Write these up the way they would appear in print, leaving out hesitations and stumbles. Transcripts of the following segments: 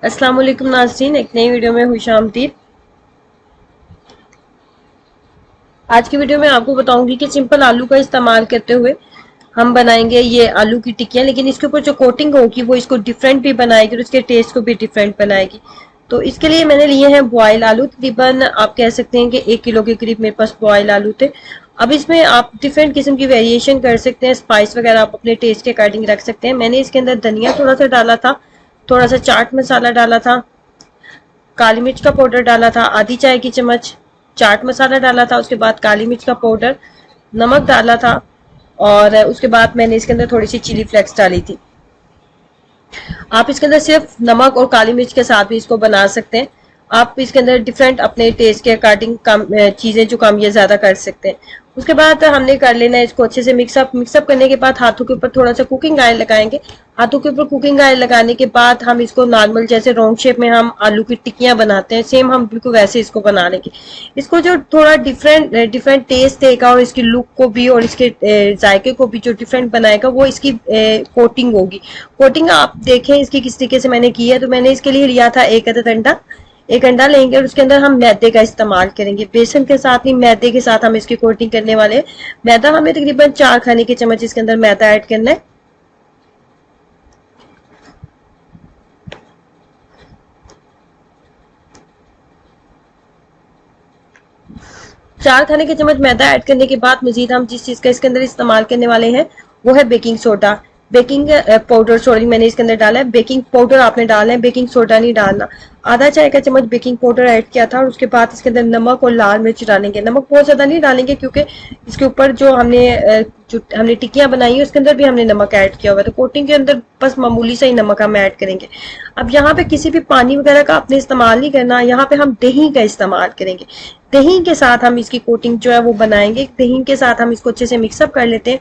अस्सलाम वालेकुम नाज़रीन, एक नई वीडियो में खुशामदीद। आज की वीडियो में आपको बताऊंगी कि सिंपल आलू का इस्तेमाल करते हुए हम बनाएंगे ये आलू की टिक्कियां, लेकिन इसके ऊपर जो कोटिंग होगी वो इसको डिफरेंट भी बनाएगी और उसके टेस्ट को भी डिफरेंट बनाएगी। तो इसके लिए मैंने लिए हैं बॉयल आलू, तकरीबन आप कह सकते हैं कि 1 किलो के करीब मेरे पास बॉयल आलू थे। अब इसमें आप डिफरेंट किस्म की वेरिएशन कर सकते हैं, स्पाइस वगैरह आप अपने टेस्ट के अकॉर्डिंग रख सकते हैं। मैंने इसके अंदर धनिया थोड़ा सा डाला था, थोड़ा सा चाट मसाला डाला था, काली मिर्च का पाउडर डाला था आधी चाय की चम्मच, चाट मसाला डाला था, उसके बाद काली मिर्च का पाउडर, नमक डाला था और उसके बाद मैंने इसके अंदर थोड़ी सी चिली फ्लेक्स डाली थी। आप इसके अंदर सिर्फ नमक और काली मिर्च के साथ भी इसको बना सकते हैं। आप इसके अंदर डिफरेंट अपने टेस्ट के अकॉर्डिंग कम चीजें जो कम या ज्यादा कर सकते हैं। उसके बाद हमने कर लेना है इसको अच्छे से मिक्सअप करने के बाद हाथों के ऊपर थोड़ा सा कुकिंग ऑयल लगाएंगे। हाथों के ऊपर कुकिंग ऑयल लगाने के बाद हम इसको नॉर्मल जैसे राउंड शेप में हम आलू की टिक्कियां बनाते हैं, सेम हम बिल्कुल वैसे इसको बना लेंगे। इसको जो थोड़ा डिफरेंट डिफरेंट टेस्ट देगा और इसकी लुक को भी और इसके जायके को भी जो डिफरेंट बनाएगा वो इसकी कोटिंग होगी। कोटिंग आप देखें इसकी किस तरीके से मैंने की है। तो मैंने इसके लिए लिया था एक अदद अंडा। एक अंडा लेंगे और उसके अंदर हम मैदे का इस्तेमाल करेंगे, बेसन के साथ नहीं मैदे के साथ हम इसकी कोटिंग करने वाले हैं। मैदा हमें तकरीबन 4 खाने के चम्मच इसके अंदर मैदा ऐड करना है। 4 खाने के चम्मच मैदा ऐड करने के बाद मजीद हम जिस चीज का इसके अंदर इस्तेमाल करने वाले हैं वो है baking soda, baking powder sorry मैंने इसके अंदर डाला है। बेकिंग पाउडर आपने डालना है, बेकिंग सोडा नहीं डालना। आधा चाय का चम्मच बेकिंग पाउडर ऐड किया था और उसके बाद इसके अंदर नमक और लाल मिर्च डालेंगे। नमक बहुत ज्यादा नहीं डालेंगे क्योंकि इसके ऊपर जो हमने टिक्कियां बनाई है उसके अंदर भी हमने नमक ऐड किया हुआ है, तो कोटिंग के अंदर बस मामूली सा ही नमक हम ऐड करेंगे। अब यहाँ पे किसी भी पानी वगैरह का आपने इस्तेमाल नहीं करना, यहाँ पे हम दही का इस्तेमाल करेंगे। दही के साथ हम इसकी कोटिंग जो है वो बनाएंगे। दही के साथ हम इसको अच्छे से मिक्सअप कर लेते हैं।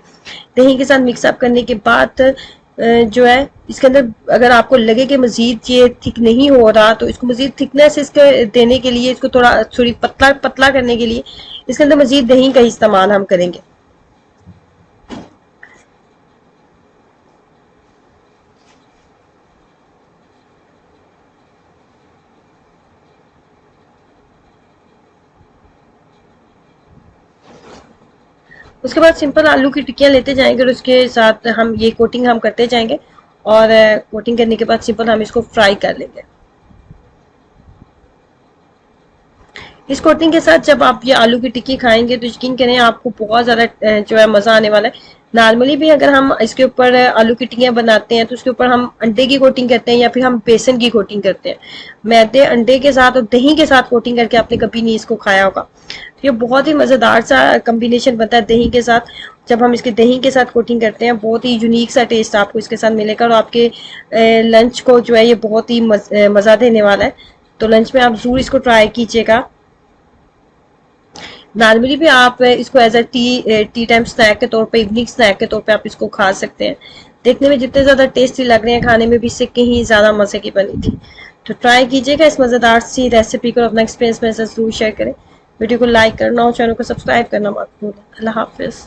दही के साथ मिक्सअप करने के बाद जो है इसके अंदर अगर आपको लगे कि मजीद ये थिक नहीं हो रहा तो इसको मजीद थिकनेस इसके देने के लिए, इसको थोड़ी पतला पतला करने के लिए इसके अंदर मजीद दही का इस्तेमाल हम करेंगे। उसके बाद सिंपल आलू की टिक्कियां लेते जाएंगे और उसके साथ हम ये कोटिंग हम करते जाएंगे और कोटिंग करने के बाद सिंपल हम इसको फ्राई कर लेंगे। इस कोटिंग के साथ जब आप ये आलू की टिक्की खाएंगे तो यकीन करें आपको बहुत ज्यादा जो है मजा आने वाला है। नॉर्मली भी अगर हम इसके ऊपर आलू की टिक्कियां बनाते हैं तो उसके ऊपर हम अंडे की कोटिंग करते हैं या फिर हम बेसन की कोटिंग करते हैं। मैदे अंडे के साथ और दही के साथ कोटिंग करके आपने कभी नहीं इसको खाया होगा। तो ये बहुत ही मजेदार सा कम्बिनेशन बनता है दही के साथ। जब हम इसके दही के साथ कोटिंग करते हैं बहुत ही यूनिक सा टेस्ट आपको इसके साथ मिलेगा और आपके लंच को जो है ये बहुत ही मजा देने वाला है। तो लंच में आप जरूर इसको ट्राई कीजिएगा। नॉर्मली भी आप इसको as a tea time snack के तौर पे, इवनिंग स्नैक के तौर पे आप इसको खा सकते हैं। देखने में जितने ज्यादा टेस्टी लग रहे हैं खाने में भी इससे कहीं ज्यादा मजे की बनी थी। तो ट्राई कीजिएगा इस मजेदार सी रेसिपी को, अपना एक्सपीरियंस मेरे साथ जरूर शेयर करें। वीडियो को लाइक करना और चैनल को सब्सक्राइब करना मत भूलें। अल्लाह हाफिज।